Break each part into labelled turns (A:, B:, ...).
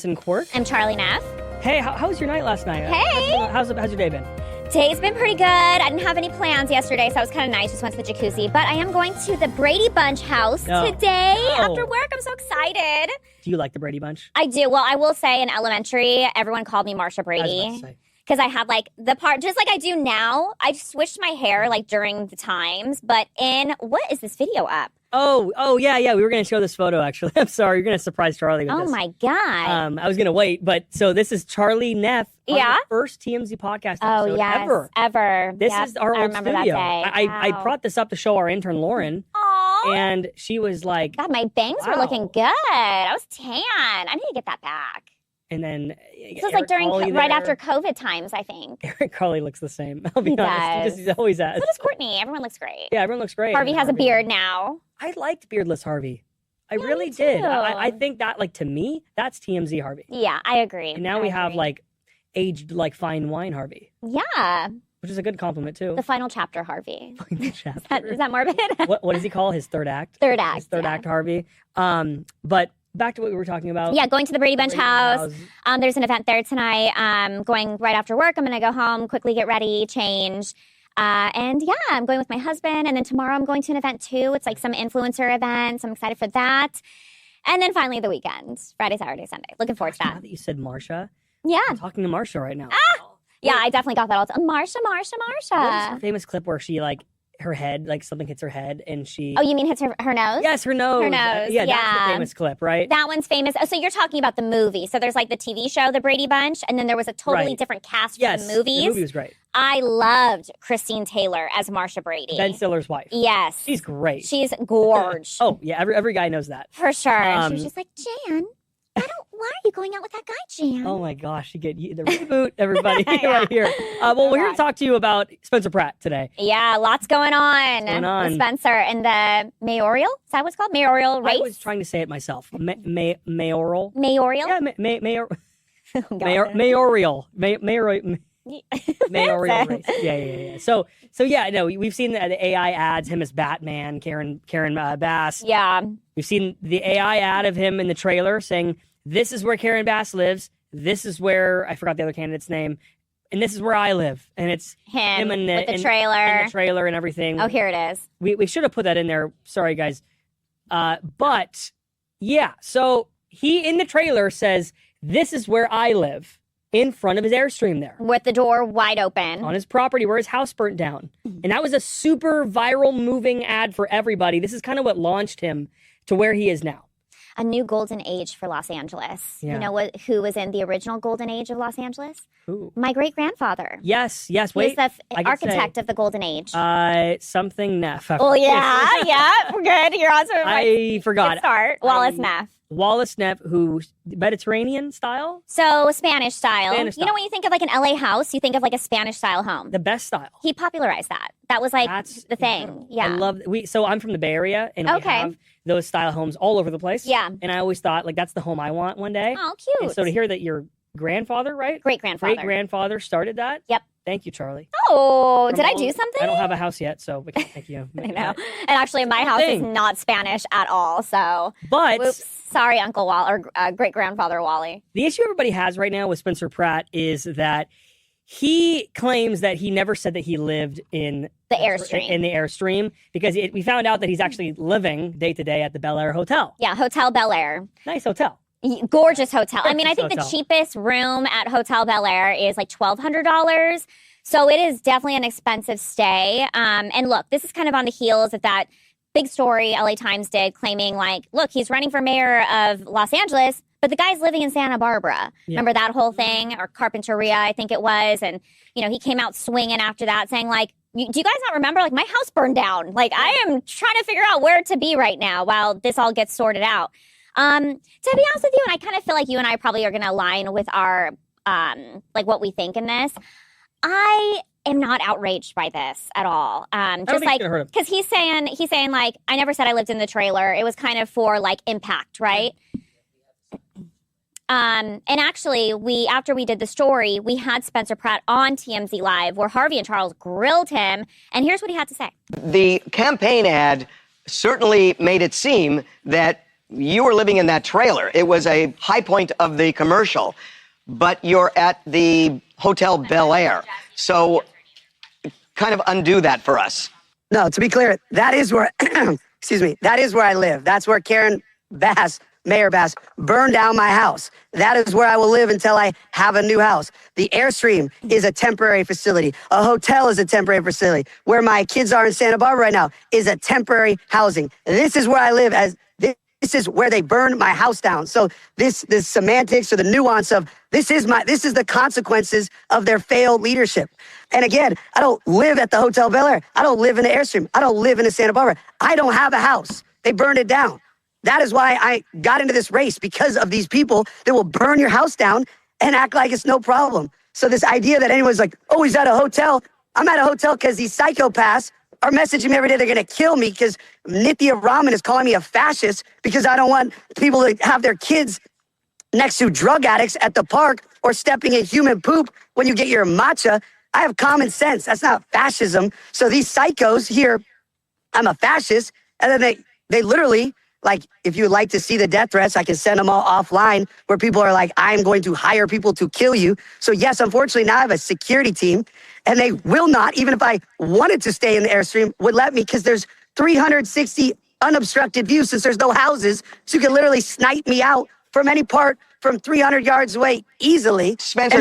A: and Quirk.
B: I'm Charlie Neff.
A: Hey, how was your night last night?
B: Hey.
A: How's your day been?
B: Day's been pretty good. I didn't have any plans yesterday, so it was kind of nice. Just went to the jacuzzi. But I am going to the Brady Bunch house today after work. I'm so excited.
A: Do you like the Brady Bunch?
B: I do. Well, I will say in elementary, everyone called me Marsha Brady. Because I had like the part, just like I do now, I switched my hair like during the times. But what is this video up?
A: Oh, yeah. We were going to show this photo, actually. I'm sorry. You're going to surprise Charlie with this.
B: Oh, my God.
A: I was going to wait. But so this is Charlie Neff on the first TMZ podcast episode
B: ever.
A: This is our old
B: remember
A: studio.
B: That day.
A: I brought this up to show our intern, Lauren.
B: Aww.
A: And she was like,
B: God, my bangs were looking good. I was tan. I need to get that back.
A: And then
B: this was like right after COVID times, I think.
A: Eric Carly looks the same. I'll be honest. He always has.
B: So does Courtney. Everyone looks great.
A: Yeah, everyone looks great.
B: Harvey has a beard now.
A: I liked beardless Harvey. I really did. I think that, like, to me, that's TMZ Harvey.
B: Yeah, I agree.
A: And now we have, like, aged, like, fine wine Harvey.
B: Yeah.
A: Which is a good compliment, too.
B: The final chapter Harvey.
A: Final chapter.
B: Is that morbid?
A: What does he call his third act?
B: Third act.
A: His third act Harvey. But back to what we were talking about.
B: Yeah, going to the Brady Bunch house. There's an event there tonight. Going right after work. I'm going to go home, quickly get ready, change. And yeah, I'm going with my husband. And then tomorrow I'm going to an event too. It's like some influencer event. So I'm excited for that. And then finally the weekend, Friday, Saturday, Sunday. Looking forward to that.
A: Now that you said Marsha.
B: Yeah.
A: I'm talking to Marsha right now.
B: Yeah, I definitely got that all the time. Marsha.
A: What is her famous clip where she, like, her head, like something hits her head and she...
B: Oh, you mean hits her nose?
A: Yes, her nose.
B: Her nose,
A: yeah. That's the famous clip, right?
B: That one's famous. Oh, so you're talking about the movie. So there's like the TV show, The Brady Bunch, and then there was a totally different cast for the movies.
A: The movie was great.
B: I loved Christine Taylor as Marsha Brady.
A: Ben Stiller's wife.
B: Yes.
A: She's great.
B: She's gorge.
A: Oh, yeah, every guy knows that.
B: For sure. She was just like, Jan, why are you going out with that guy, Jan?
A: Oh my gosh, you get the reboot, everybody, right here. Well, we're here to talk to you about Spencer Pratt today.
B: Yeah, lots going on. With Spencer in the mayoral. Is that what it's called? Mayoral race?
A: I was trying to say it myself. Mayoral.
B: Mayoral?
A: Yeah, mayoral. Mayoral race. Yeah. So yeah, no, we've seen the AI ads, him as Batman, Karen Bass.
B: Yeah.
A: We've seen the AI ad of him in the trailer saying, this is where Karen Bass lives. This is where, I forgot the other candidate's name. And this is where I live. And it's him and
B: with the trailer.
A: And the trailer and everything.
B: Oh, here it is.
A: We should have put that in there. Sorry, guys. But, yeah. So he, in the trailer, says, this is where I live. In front of his Airstream there.
B: With the door wide open.
A: On his property where his house burnt down. And that was a super viral moving ad for everybody. This is kind of what launched him to where he is now.
B: A new golden age for Los Angeles.
A: Yeah.
B: You know who was in the original golden age of Los Angeles?
A: Who?
B: My great-grandfather.
A: Yes.
B: He was the architect of the golden age.
A: Something Neff.
B: Oh, yeah. We're good. You're on to
A: I forgot.
B: Good start. Wallace Neff.
A: Wallace Neff, who Mediterranean style?
B: So Spanish style.
A: Spanish style.
B: You know, when you think of like an LA house, you think of like a Spanish style home.
A: The best style.
B: He popularized that. That was like the thing.
A: Incredible.
B: Yeah.
A: I love so I'm from the Bay Area and we have those style homes all over the place.
B: Yeah.
A: And I always thought like that's the home I want one day.
B: Oh, cute.
A: And so to hear that your grandfather, right?
B: Great-grandfather
A: started that.
B: Yep.
A: Thank you, Charlie.
B: Oh, did I do something?
A: I don't have a house yet, so thank you.
B: I know. And actually, my house is not Spanish at all, so.
A: But.
B: Oops. Sorry, Uncle Wally, or great-grandfather Wally.
A: The issue everybody has right now with Spencer Pratt is that he claims that he never said that he lived in
B: the Airstream.
A: In the Airstream, because we found out that he's actually living day to day at the Bel Air Hotel.
B: Yeah, Hotel Bel Air.
A: Nice hotel.
B: Gorgeous hotel. I mean, I think the cheapest room at Hotel Bel Air is like $1,200. So it is definitely an expensive stay. And look, this is kind of on the heels of that big story LA Times did claiming like, look, he's running for mayor of Los Angeles, but the guy's living in Santa Barbara. Yeah. Remember that whole thing? Or Carpinteria, I think it was. And, you know, he came out swinging after that saying like, do you guys not remember? Like, my house burned down. Like, I am trying to figure out where to be right now while this all gets sorted out. To be honest with you, and I kind of feel like you and I probably are going to align with our, like what we think in this. I am not outraged by this at all. Just like, because he's saying like, I never said I lived in the trailer. It was kind of for like impact, right? And actually, after we did the story, we had Spencer Pratt on TMZ Live where Harvey and Charles grilled him. And here's what he had to say.
C: The campaign ad certainly made it seem that you were living in that trailer. It was a high point of the commercial, but you're at the Hotel Bel Air. So kind of undo that for us.
D: No, to be clear, that is where, excuse me, that is where I live. That's where Karen Bass, Mayor Bass, burned down my house. That is where I will live until I have a new house. The Airstream is a temporary facility. A hotel is a temporary facility. Where my kids are in Santa Barbara right now is a temporary housing. This is where I live. This is where they burned my house down. So this semantics or the nuance of this is the consequences of their failed leadership. And again, I don't live at the Hotel Bel Air. I don't live in the Airstream. I don't live in the Santa Barbara. I don't have a house. They burned it down. That is why I got into this race, because of these people that will burn your house down and act like it's no problem. So this idea that anyone's like, oh, he's at a hotel. I'm at a hotel because these psychopaths are messaging me every day. They're going to kill me because Nithya Raman is calling me a fascist because I don't want people to have their kids next to drug addicts at the park or stepping in human poop when you get your matcha. I have common sense. That's not fascism. So these psychos here, I'm a fascist. And then they literally, like, if you would like to see the death threats, I can send them all offline where people are like, I'm going to hire people to kill you. So yes, unfortunately, now I have a security team and they will not, even if I wanted to stay in the Airstream, would let me because there's 360 unobstructed views since there's no houses. So you can literally snipe me out from any part from 300 yards away easily.
C: Spencer,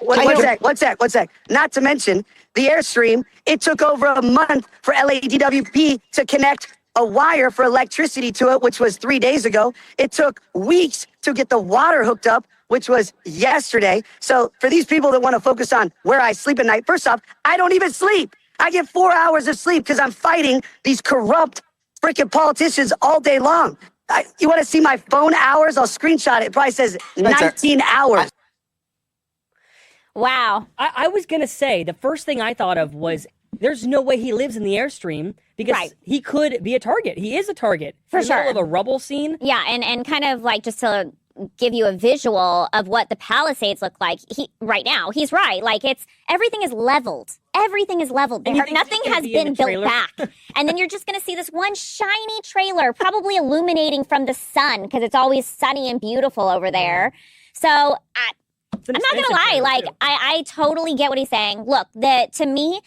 D: One sec. Not to mention the Airstream, it took over a month for LADWP to connect a wire for electricity to it, which was 3 days ago. It took weeks to get the water hooked up, which was yesterday. So for these people that want to focus on where I sleep at night, first off, I don't even sleep. I get 4 hours of sleep because I'm fighting these corrupt freaking politicians all day long. You want to see my phone hours? I'll screenshot it. It probably says 19 hours.
B: Wow.
A: I was going to say, the first thing I thought of was there's no way he lives in the Airstream because he could be a target. He is a target.
B: For
A: in the
B: sure.
A: middle of a rubble scene.
B: Yeah, and kind of like just to give you a visual of what the Palisades look like right now. He's right. Like everything is leveled. Everything is leveled. Nothing has been built back. And then you're just going to see this one shiny trailer, probably illuminating from the sun because it's always sunny and beautiful over there. So I'm not going to lie. Like I totally get what he's saying. Look, to me,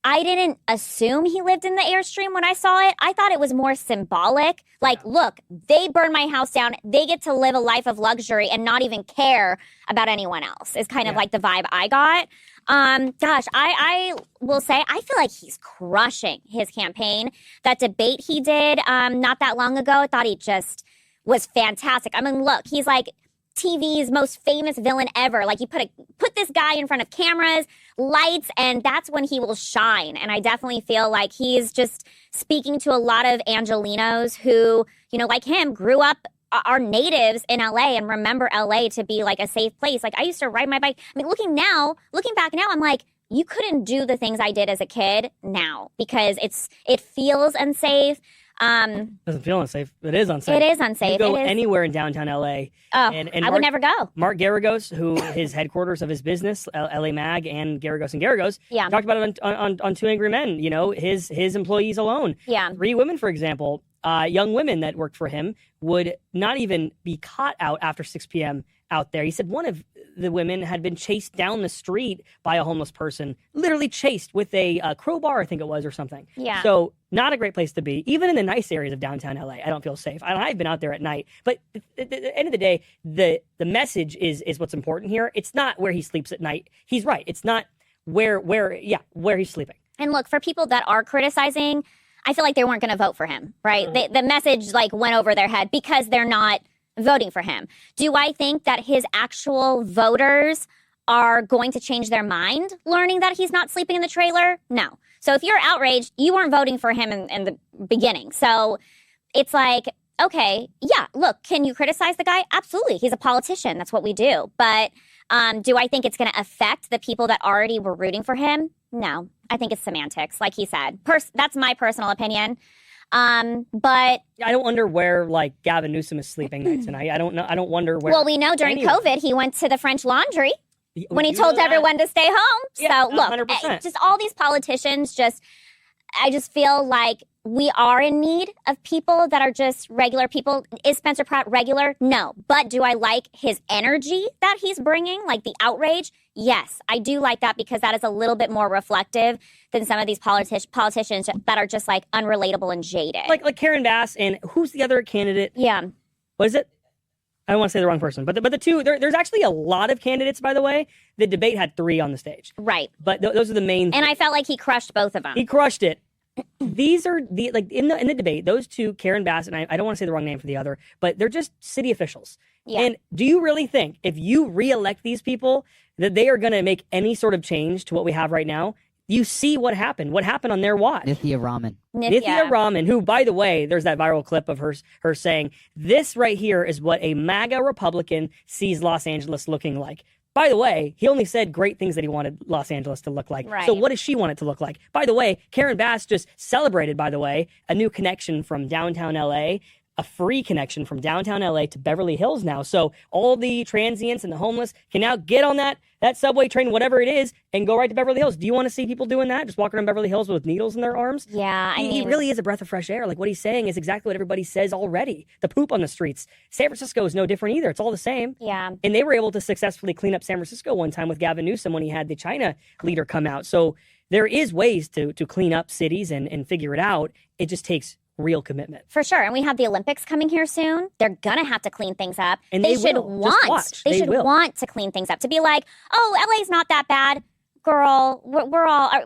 B: I didn't assume he lived in the Airstream when I saw it. I thought it was more symbolic. Like, look, they burned my house down. They get to live a life of luxury and not even care about anyone else is kind of like the vibe I got. Gosh, I will say, I feel like he's crushing his campaign. That debate he did not that long ago, I thought he just was fantastic. I mean, look, he's like TV's most famous villain ever. Like you put this guy in front of cameras, lights, and that's when he will shine. And I definitely feel like he's just speaking to a lot of Angelenos who, like him, grew up, are natives in LA and remember LA to be like a safe place. Like I used to ride my bike. I mean, looking back now, I'm like, you couldn't do the things I did as a kid now because it feels unsafe.
A: Doesn't feel unsafe. It is unsafe.
B: It is unsafe.
A: You go anywhere in downtown LA.
B: Oh, I would never go.
A: Mark Garagos, who his headquarters of his business, LA Mag and Garagos and Garagos, talked about it on Two Angry Men. His employees alone. Yeah. 3 women, for example, young women that worked for him would not even be caught out after 6 p.m. out there. He said one of the women had been chased down the street by a homeless person, literally chased with a crowbar, I think it was, or something. Yeah. So not a great place to be. Even in the nice areas of downtown LA, I don't feel safe. I've been out there at night. But at the end of the day, the message is what's important here. It's not where he sleeps at night. He's right. It's not where he's sleeping.
B: And look, for people that are criticizing, I feel like they weren't going to vote for him, right? Mm-hmm. The message went over their head because they're not voting for him. Do I think that his actual voters are going to change their mind learning that he's not sleeping in the trailer? No. So if you're outraged, you weren't voting for him in the beginning. So it's like, okay, yeah, look, can you criticize the guy? Absolutely. He's a politician. That's what we do. But do I think it's going to affect the people that already were rooting for him? No. I think it's semantics, like he said. That's my personal opinion. But
A: I don't wonder where Gavin Newsom is sleeping night tonight. I don't know. I don't wonder where.
B: Well, we know during COVID he went to the French Laundry when he told everyone to stay home. Yeah, so look, 100%. Just all these politicians I just feel like we are in need of people that are just regular people. Is Spencer Pratt regular? No. But do I like his energy that he's bringing, like the outrage? Yes, I do like that because that is a little bit more reflective than some of these politicians that are just like unrelatable and jaded.
A: Like Karen Bass and who's the other candidate?
B: Yeah.
A: What is it? I don't want to say the wrong person, but the two, there's actually a lot of candidates, by the way. The debate had 3 on the stage.
B: Right.
A: But those are the main.
B: And I felt like he crushed both of them.
A: He crushed it. These are the, like in the debate, those two, Karen Bass, and I don't want to say the wrong name for the other, but they're just city officials. Yeah. And do you really think if you reelect these people that they are going to make any sort of change to what we have right now? You see what happened on their watch.
E: Nithya Raman,
A: who, by the way, there's that viral clip of her saying, this right here is what a MAGA Republican sees Los Angeles looking like. By the way, he only said great things that he wanted Los Angeles to look like. Right. So what does she want it to look like? By the way, Karen Bass just celebrated, by the way, a new connection from downtown LA, a free connection from downtown LA to Beverly Hills now. So all the transients and the homeless can now get on that subway train, whatever it is, and go right to Beverly Hills. Do you want to see people doing that? Just walking around Beverly Hills with needles in their arms?
B: Yeah,
A: he really is a breath of fresh air. Like what he's saying is exactly what everybody says already. The poop on the streets. San Francisco is no different either. It's all the same.
B: Yeah.
A: And they were able to successfully clean up San Francisco one time with Gavin Newsom when he had the China leader come out. So there is ways to clean up cities and figure it out. It just takes real commitment.
B: For sure. And we have the Olympics coming here soon. They're going to have to clean things up.
A: And they should want
B: to clean things up. To be like, oh, LA's not that bad. Girl,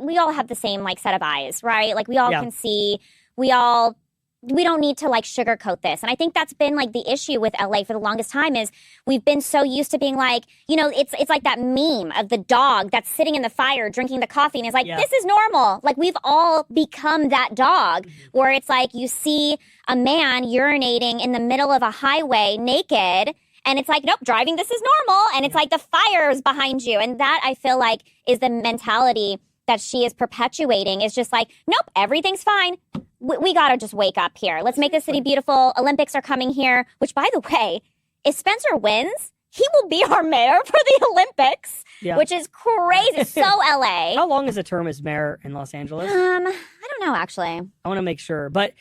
B: we all have the same like set of eyes, right? Like we all can see, we don't need to like sugarcoat this. And I think that's been like the issue with LA for the longest time is we've been so used to being like, you know, it's like that meme of the dog that's sitting in the fire drinking the coffee and is like, this is normal. Like we've all become that dog where it's like you see a man urinating in the middle of a highway naked and it's like, nope, driving this is normal. And it's like the fire is behind you. And that I feel like is the mentality that she is perpetuating is just like, nope, everything's fine. We got to just wake up here. Let's make the city beautiful. Olympics are coming here, which, by the way, if Spencer wins, he will be our mayor for the Olympics, which is crazy. So LA.
A: How long is a term as mayor in Los Angeles?
B: I don't know, actually.
A: I want to make sure. But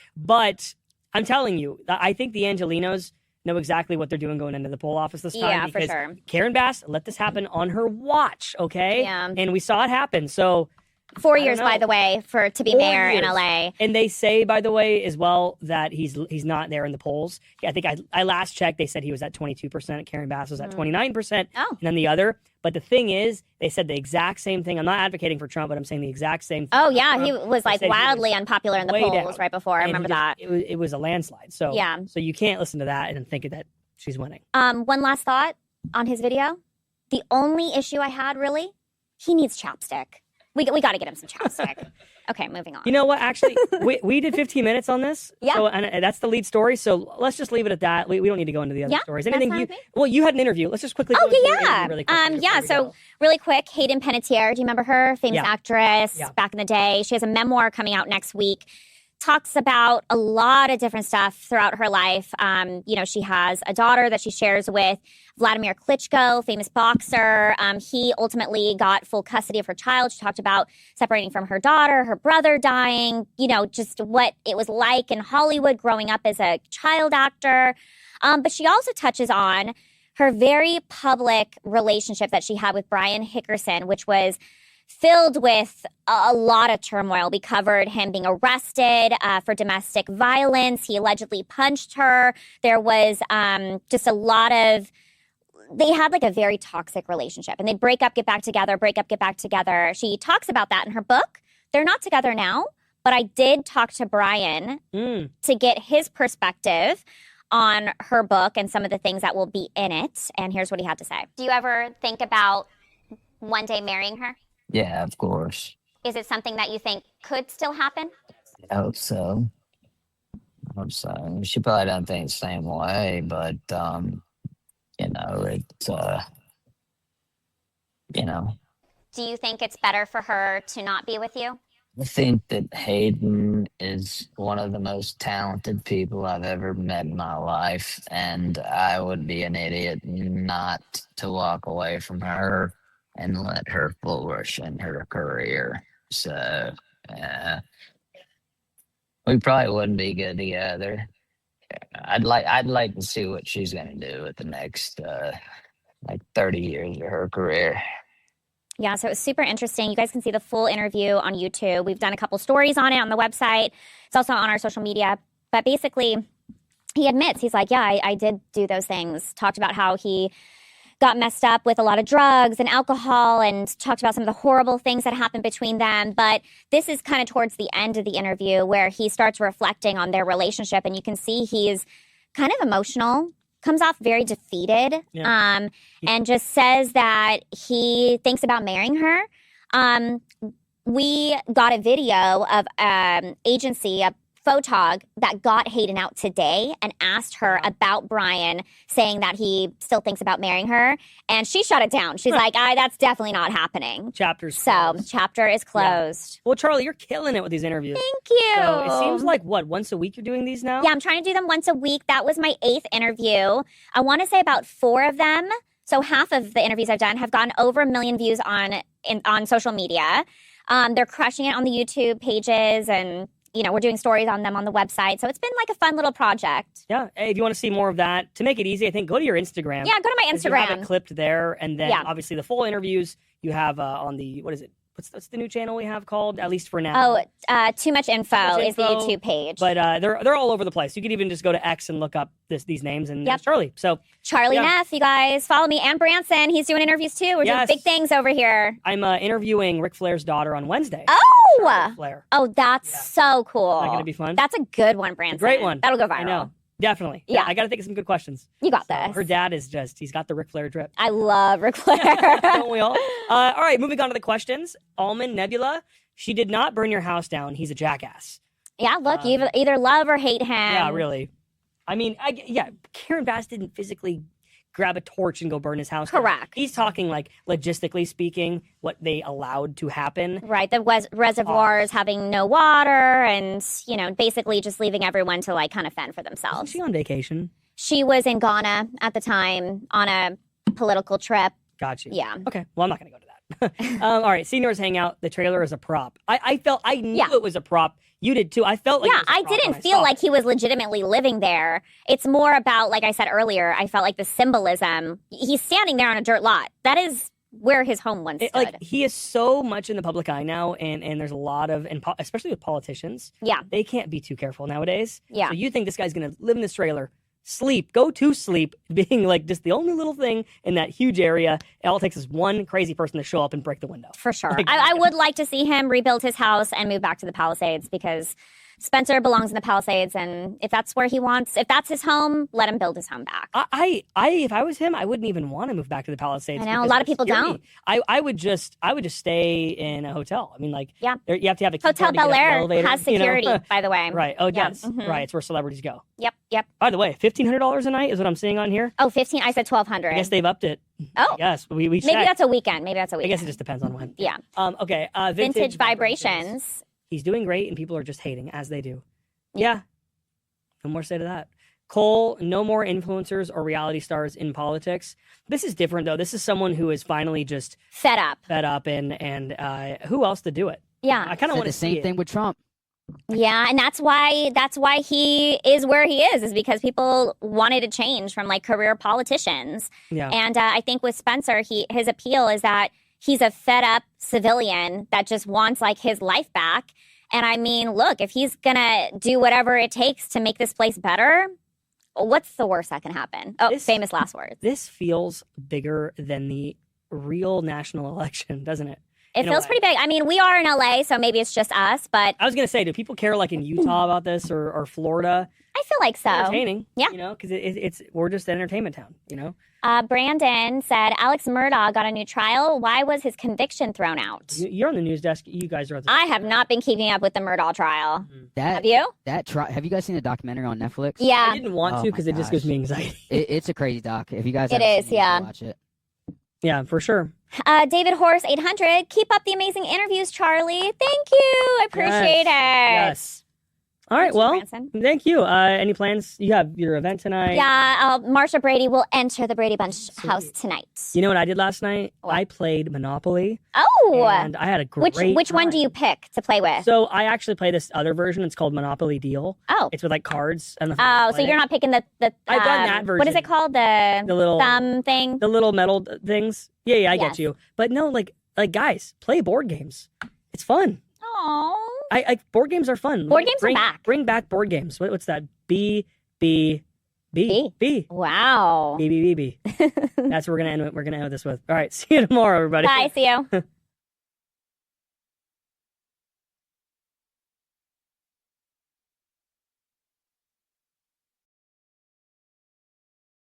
A: I'm telling you, I think the Angelinos know exactly what they're doing going into the poll office this time.
B: Yeah, for sure.
A: Karen Bass let this happen on her watch, okay?
B: Yeah.
A: And we saw it happen. So
B: 4 years, by the way, to be mayor in LA.
A: And they say, by the way, as well, that he's not there in the polls. I think I last checked, they said he was at 22%. Karen Bass was at 29%.
B: Oh.
A: And then the other. But the thing is, they said the exact same thing. I'm not advocating for Trump, but I'm saying the exact same thing.
B: Oh, yeah. He was like wildly unpopular in the polls right before. I remember that.
A: It was a landslide. So, so you can't listen to that and think that she's winning.
B: One last thought on his video. The only issue I had, really, he needs chapstick. We got to get him some chapstick. Okay, moving on.
A: You know what? Actually, we did 15 minutes on this.
B: Yeah.
A: So, and that's the lead story. So let's just leave it at that. We don't need to go into the other stories. Anything you had an interview. Let's just quickly go into really quick.
B: So really quick, Hayden Panettiere. Do you remember her? Famous actress back in the day. She has a memoir coming out next week. Talks about a lot of different stuff throughout her life. She has a daughter that she shares with Vladimir Klitschko, famous boxer. He ultimately got full custody of her child. She talked about separating from her daughter, her brother dying, just what it was like in Hollywood growing up as a child actor. But she also touches on her very public relationship that she had with Brian Hickerson, which was filled with a lot of turmoil. We covered him being arrested for domestic violence. He allegedly punched her. There was just a lot of, they had like a very toxic relationship and they'd break up, get back together, break up, get back together. She talks about that in her book. They're not together now, but I did talk to Brian to get his perspective on her book and some of the things that will be in it. And here's what he had to say. Do you ever think about one day marrying her?
E: Yeah, of course.
B: Is it something that you think could still happen?
E: I hope so. She probably doesn't think the same way, but, it's,
B: Do you think it's better for her to not be with you?
E: I think that Hayden is one of the most talented people I've ever met in my life, and I would be an idiot not to walk away from her and let her flourish in her career. So, We probably wouldn't be good together. I'd like to see what she's gonna do with the next 30 years of her career.
B: Yeah, so it was super interesting. You guys can see the full interview on YouTube. We've done a couple stories on it on the website. It's also on our social media. But basically, he admits, he's like, yeah, I did do those things. Talked about how he got messed up with a lot of drugs and alcohol and talked about some of the horrible things that happened between them. But this is kind of towards the end of the interview where he starts reflecting on their relationship. And you can see he's kind of emotional, comes off very defeated, and just says that he thinks about marrying her. We got a video of agency, a photog that got Hayden out today and asked her about Brian, saying that he still thinks about marrying her. And she shut it down. She's like, that's definitely not happening.
A: Chapter is
B: closed.
A: Well, Charlie, you're killing it with these interviews.
B: Thank you.
A: So it seems like, once a week you're doing these now?
B: Yeah, I'm trying to do them once a week. That was my 8th interview. I want to say about 4 of them. So half of the interviews I've done have gotten over 1 million views on social media. They're crushing it on the YouTube pages, and we're doing stories on them on the website. So it's been like a fun little project.
A: Yeah. Hey, if you want to see more of that, to make it easy, I think go to your Instagram.
B: Yeah, go to my Instagram.
A: You have it clipped there. And then obviously the full interviews you have on the, what is it? What's the new channel we have called, at least for now?
B: Too Much Info is the YouTube page.
A: But they're all over the place. You could even just go to X and look up these names, and there's Charlie. So
B: Charlie Neff, you guys follow me, and Branson. He's doing interviews too. We're doing big things over here.
A: I'm interviewing Ric Flair's daughter on Wednesday.
B: Oh,
A: Flair.
B: Oh, that's so cool.
A: Is that gonna be fun?
B: That's a good one, Branson.
A: Great one.
B: That'll go viral.
A: I know. Definitely. Yeah. I got to think of some good questions.
B: You got this.
A: Her dad he's got the Ric Flair drip.
B: I love Ric Flair.
A: Don't we all? All right, moving on to the questions. Almond Nebula, she did not burn your house down. He's a jackass.
B: Yeah, look, you either love or hate him.
A: Yeah, really. I mean, Karen Bass didn't physically grab a torch and go burn his house down.
B: Correct.
A: He's talking like logistically speaking, what they allowed to happen.
B: Right, the reservoirs having no water and, basically just leaving everyone to kind of fend for themselves.
A: Was she on vacation?
B: She was in Ghana at the time on a political trip.
A: Got you.
B: Yeah.
A: Okay, well, I'm not going to go to that. All right, Seniors Hangout, the trailer is a prop. I knew it was a prop. You did too. I felt like
B: I didn't feel like he was legitimately living there. It's more about, like I said earlier, I felt like the symbolism. He's standing there on a dirt lot. That is where his home once stood.
A: Like, he is so much in the public eye now, and there's a lot of, especially with politicians.
B: Yeah.
A: They can't be too careful nowadays.
B: Yeah.
A: So you think this guy's going to live in this trailer, go to sleep, being like just the only little thing in that huge area. It all takes is one crazy person to show up and break the window.
B: For sure. I would like to see him rebuild his house and move back to the Palisades, because Spencer belongs in the Palisades, and if that's where he wants, if that's his home, let him build his home back.
A: If I was him, I wouldn't even want to move back to the Palisades.
B: I know a lot of people don't.
A: I would just stay in a hotel. I mean, you have to have a key
B: Hotel
A: card to get up
B: Bel Air
A: elevator,
B: has security, by the way.
A: Right. Oh, yes.
B: Mm-hmm.
A: Right. It's where celebrities go.
B: Yep.
A: By the way, $1,500 a night is what I'm seeing on here.
B: Oh, 15. I said 1,200.
A: I guess they've upped it.
B: Oh.
A: Yes. We
B: Maybe that's a weekend. I guess it
A: just depends on when.
B: Yeah.
A: Okay.
B: Vintage Vibrations.
A: He's doing great, and people are just hating, as they do. Yeah. No more to say to that. Cole, no more influencers or reality stars in politics. This is different, though. This is someone who is finally just
B: fed up,
A: and who else to do it?
B: Yeah.
A: I kind of want to
F: the same thing with Trump.
B: Yeah, and that's why he is where he is because people wanted to change from career politicians.
A: Yeah.
B: And I think with Spencer, his appeal is that he's a fed up civilian that just wants his life back. And I mean, look, if he's going to do whatever it takes to make this place better, what's the worst that can happen? Oh, famous last words.
A: This feels bigger than the real national election, doesn't it?
B: It feels pretty big. I mean, we are in LA, so maybe it's just us, but...
A: I was going to say, do people care in Utah about this or Florida?
B: I feel like so.
A: It's entertaining.
B: Yeah.
A: Because we're just an entertainment town,
B: Brandon said, Alex Murdaugh got a new trial. Why was his conviction thrown out?
A: You're on the news desk. You guys are at the...
B: I have not been keeping up with the Murdaugh trial.
F: Have
B: you?
F: Have you guys seen the documentary on Netflix?
B: Yeah.
A: I didn't want to because it just gives me anxiety.
F: It's a crazy doc. If you guys watch it.
A: Yeah, for sure.
B: David Horse 800, keep up the amazing interviews, Charlie. Thank you. I appreciate it.
A: Yes. All right. Well, thank you. Any plans? You have your event tonight?
B: Yeah. Marsha Brady will enter the Brady Bunch house tonight.
A: You know what I did last night? What? I played Monopoly.
B: Oh.
A: And I had a great
B: Which
A: time.
B: one do you pick to play with?
A: So I actually play this other version. It's called Monopoly Deal.
B: Oh.
A: It's with like cards.
B: So you're not picking the
A: I've done that version.
B: What is it called? The
A: little
B: thumb thing?
A: The little metal things. Yeah, I get you. But no, like guys, play board games. It's fun.
B: Aww.
A: Board games are fun.
B: Board games are back.
A: Bring back board games. What's that? B.
B: Wow.
A: B. That's what we're gonna end with this with. All right, see you tomorrow, everybody.
B: Bye. See you.